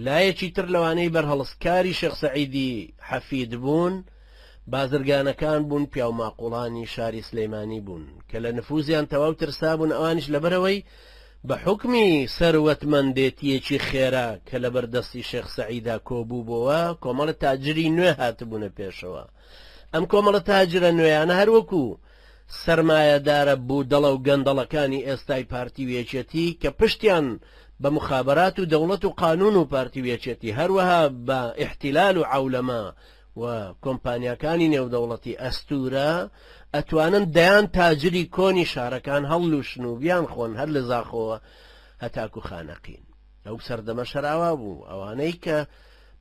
لایەکی تر لەوانەی بەرهەڵسکاری شێخ سەعیدی حەفید بوون بازرگانەکان بوون پیاو ماقوڵانی شاری سلەیمانی بوون کە لە نفوزیان تەواو ترسا بوون ئەوانیش لەبەرەوەی بە حکمی سەروەتمەندێتیەکی خێرا کە لە بەردەستی شێخ سەعیدا کۆبوو بووە کۆمەڵە تاجری نوێ هاتبوونە پێشەوە ئەم کۆمەڵە تاجرە نوێیانە هەروەکو سەرمایەدارە بوو دەڵە و گەندەڵەکانی ئێستای پارتی وێچێتی کە پشتیان بە مخابرات و دەوڵەت و قانون و پارتی وێچێتی هەروەها بە احتیلال و عەولەمە و کۆمپانیاکانی نێودەوڵەتی ئەستورە ئەتوانن دەیان تاجری کۆنی شارەکان هەڵلوشن و بیان خۆن هەر لە زاخۆوە هەتاکو خانەقین ئەو سەردەمە شەراوا بوو ئەوانەی کە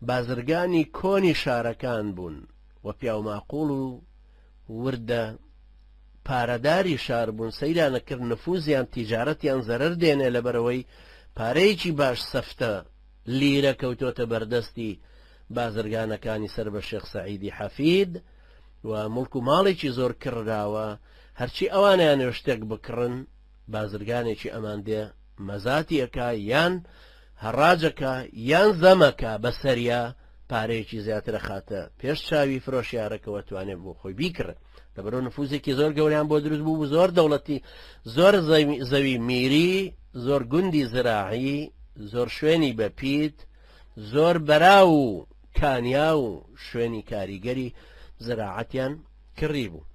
بازرگانی کۆنی شارەکان بوون و پیاو ماقوڵ و وردە پارەداری شار بوون سەیرانەکرد نفوزیان تیجارەتیان زەرەر دێنێ لەبەرەوەی پارەیەکی باش سەفتە لیرە کەوتۆتە بەردەستی بازرگانەکانی سەر بە شێخ سەعیدی حەفید و مڵک و ماڵێکی زۆر کڕراوە هەرچی ئەوانیان شتێک بکڕن بازرگانێکی ئەماندێ مەزاتیەکە یان هەڕاجەکە یان زەمەکە بەسەریا پارەیەکی زیاترە خاتە پێش چاوی فرۆشیارەکەوە توانێت بۆ خۆی بیکڕێت لەبەرەوە نفوزێکی زۆر گەوریان بۆ دروست بوو زۆر دەوڵەتی زۆر زەوی میری زۆر گوندی زراعی زۆر شوێنی بەپیت زۆر بەرا و کانیا و شوێنی کاریگەری زراعەتیان کڕی بوو